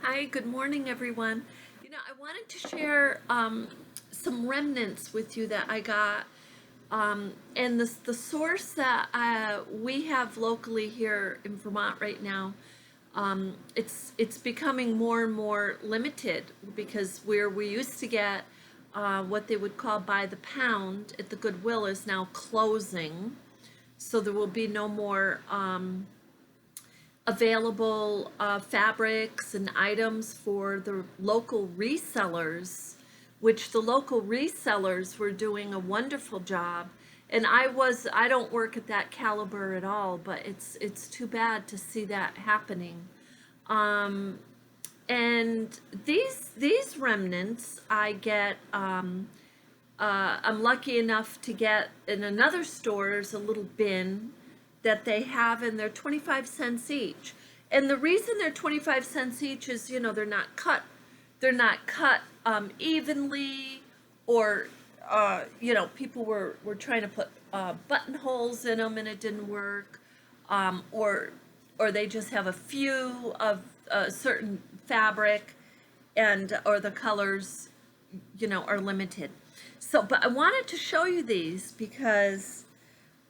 Hi, good morning, everyone. I wanted to share some remnants with you that I got. And the source that we have locally here in Vermont right now, it's becoming more and more limited because where we used to get what they would call by the pound at the Goodwill is now closing. So there will be no more available fabrics and items for the local resellers, which the local resellers were doing a wonderful job. And I don't work at that caliber at all, but it's too bad to see that happening. Um, and these remnants I get, I'm lucky enough to get in another store. There's a little bin that they have, and they're 25 cents each. And the reason they're 25 cents each is, they're not cut evenly, or people were trying to put buttonholes in them and it didn't work, or they just have a few of a certain fabric, and or the colors, are limited. So, but I wanted to show you these because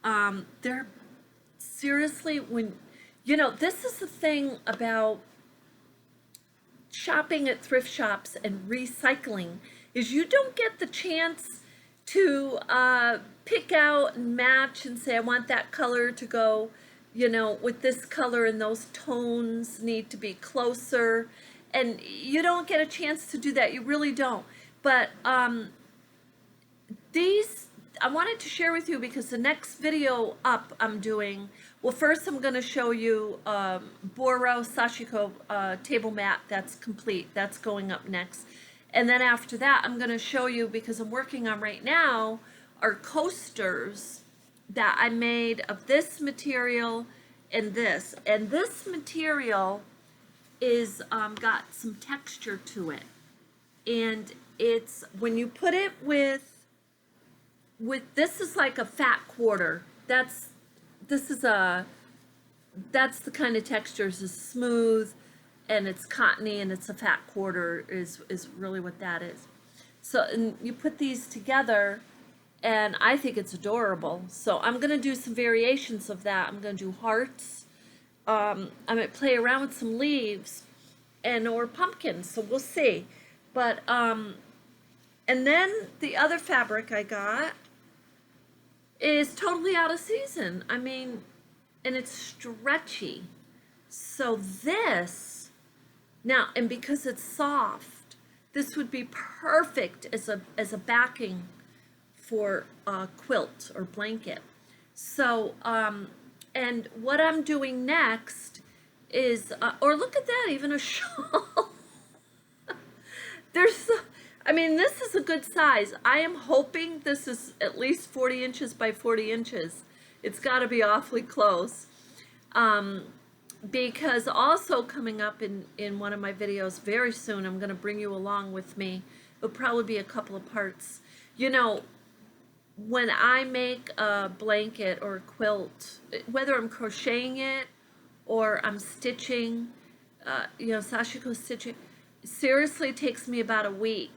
they're seriously, this is the thing about shopping at thrift shops and recycling, is you don't get the chance to pick out and match and say, I want that color to go, with this color, and those tones need to be closer. And you don't get a chance to do that. You really don't. But these I wanted to share with you because the next video up I'm doing, well, first I'm going to show you Boro Sashiko table mat that's complete. That's going up next. And then after that, I'm going to show you, because I'm working on right now, are coasters that I made of this material and this. And this material is got some texture to it. And it's, when you put it with this is like a fat quarter. That's the kind of textures, is smooth and it's cottony and it's a fat quarter is really what that is. So, and you put these together and I think it's adorable. So I'm gonna do some variations of that. I'm gonna do hearts. I might play around with some leaves or pumpkins, so we'll see. But and then the other fabric I got is totally out of season. I mean, and it's stretchy. So this, now, and because it's soft, this would be perfect as a backing for a quilt or blanket. So, and what I'm doing next is, or look at that, even a shawl. This is a good size. I am hoping this is at least 40 inches by 40 inches. It's got to be awfully close. Because also coming up in one of my videos very soon, I'm going to bring you along with me. It'll probably be a couple of parts. When I make a blanket or a quilt, whether I'm crocheting it or I'm stitching, Sashiko stitching, seriously takes me about a week,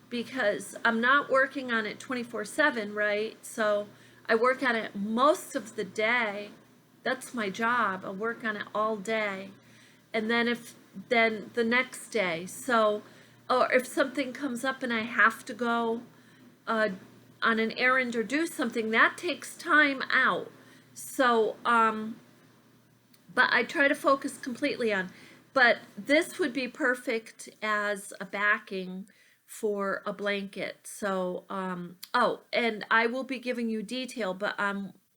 because I'm not working on it 24/7, right? So I work on it most of the day. That's my job. I work on it all day. And then then the next day. So, or if something comes up and I have to go on an errand or do something, that takes time out. So, but I try to focus completely on. But this would be perfect as a backing for a blanket. So, oh, and I will be giving you detail, but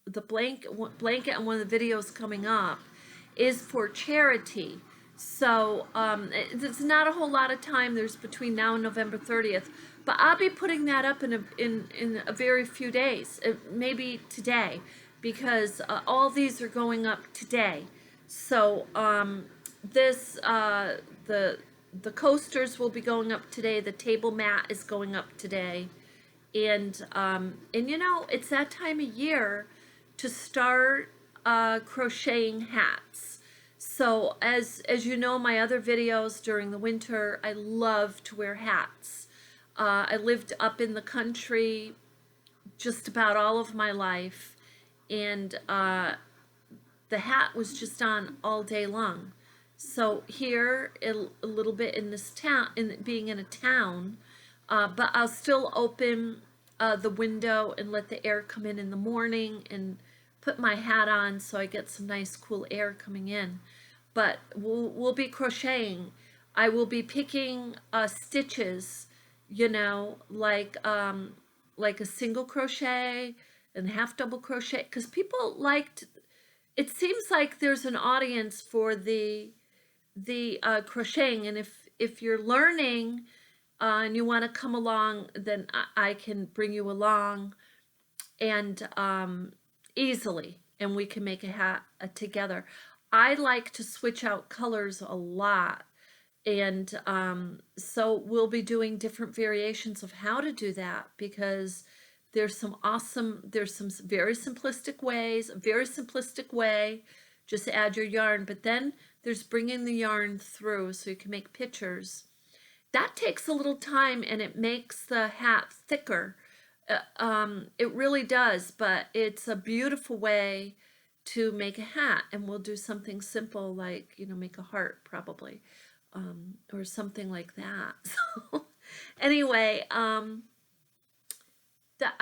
the blanket on one of the videos coming up is for charity. So, there's not a whole lot of time. There's between now and November 30th, but I'll be putting that up in a very few days, maybe today, because all these are going up today. So, the coasters will be going up today. The table mat is going up today. And it's that time of year to start crocheting hats. So as you know, my other videos during the winter, I love to wear hats. I lived up in the country just about all of my life, and the hat was just on all day long. So here, a little bit in this town, in being in a town, but I'll still open the window and let the air come in the morning and put my hat on so I get some nice cool air coming in. But we'll be crocheting. I will be picking stitches, you know, like a single crochet and half double crochet, because people liked. It seems like there's an audience for the crocheting, and if you're learning and you want to come along, then I can bring you along, and easily, and we can make a hat together. I like to switch out colors a lot, and so we'll be doing different variations of how to do that, because there's some very simplistic ways, a very simplistic way, just add your yarn, but then there's bringing the yarn through so you can make pictures. That takes a little time and it makes the hat thicker. It really does, but it's a beautiful way to make a hat, and we'll do something simple like, you know, make a heart probably, or something like that. So anyway, I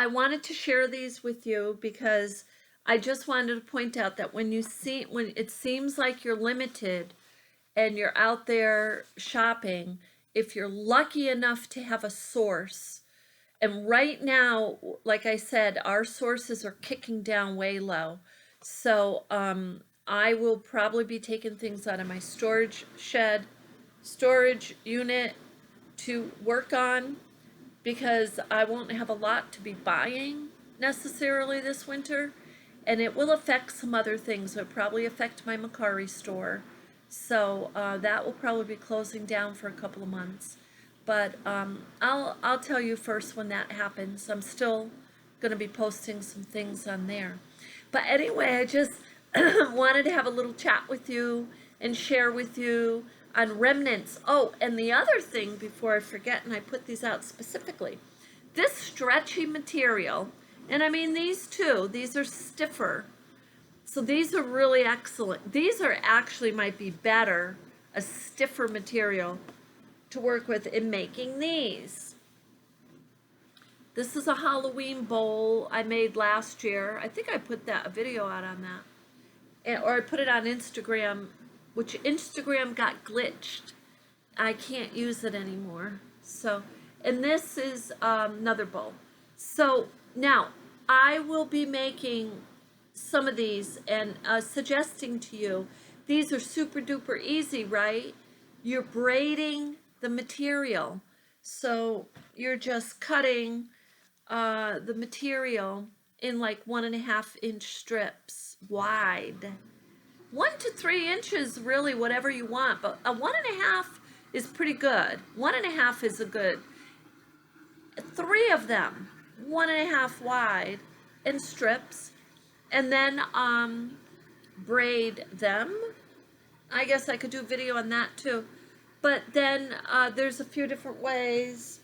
wanted to share these with you because I just wanted to point out that when it seems like you're limited and you're out there shopping, if you're lucky enough to have a source, and right now, like I said, our sources are kicking down way low. So I will probably be taking things out of my storage unit to work on, because I won't have a lot to be buying necessarily this winter, and it will affect some other things. It'll probably affect my Macari store, so that will probably be closing down for a couple of months. But I'll tell you first when that happens. I'm still going to be posting some things on there. But anyway, I just wanted to have a little chat with you and share with you on Remnants. Oh, and the other thing before I forget, and I put these out specifically, this stretchy material, and I mean these too, these are stiffer. So these are really excellent. These are actually might be better, a stiffer material to work with in making these. This is a Halloween bowl I made last year. I think I put a video out on that. Or I put it on Instagram, which Instagram got glitched. I can't use it anymore. So, and this is another bowl. So now I will be making some of these and suggesting to you, these are super duper easy, right? You're braiding the material. So you're just cutting the material in like 1.5 inch strips wide. 1 to 3 inches, really, whatever you want, but a 1.5 is pretty good. 1.5 is a good. 3 of them, 1.5 wide in strips, and then braid them. I guess I could do a video on that too. But then there's a few different ways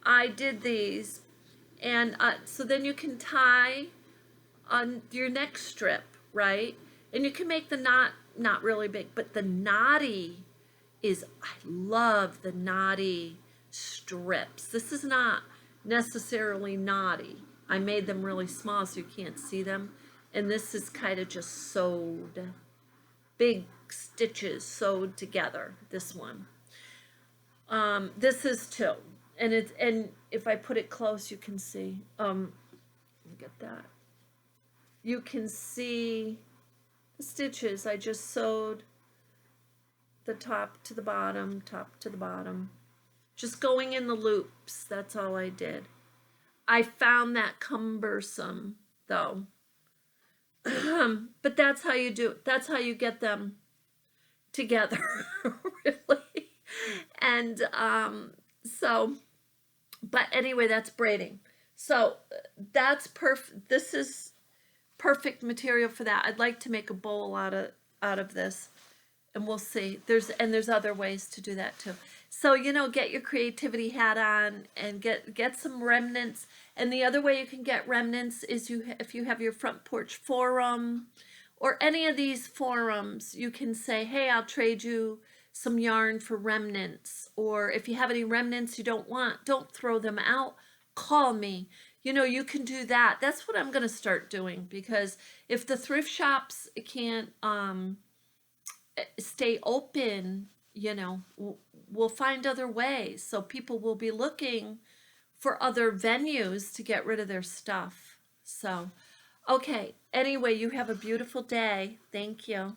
I did these. And so then you can tie on your next strip, right? And you can make the knot not really big, but the knotty is, I love the knotty strips. This is not necessarily knotty. I made them really small so you can't see them. And this is kind of just sewed, big stitches sewed together, this one. This is too. And if I put it close, you can see, get that. You can see the stitches. I just sewed the top to the bottom, just going in the loops. That's all I did. I found that cumbersome though. But that's how you do it. That's how you get them together, really. And so, but anyway, that's braiding. So that's perfect. This is perfect material for that. I'd like to make a bowl out of this. and we'll see. There's other ways to do that too. So, you know, get your creativity hat on and get some remnants. And the other way you can get remnants is if you have your front porch forum or any of these forums, you can say, hey, I'll trade you some yarn for remnants. Or if you have any remnants you don't want, don't throw them out. Call me. You know, you can do that. That's what I'm going to start doing, because if the thrift shops can't stay open, you know, we'll find other ways. So people will be looking for other venues to get rid of their stuff. So, okay. Anyway, you have a beautiful day. Thank you.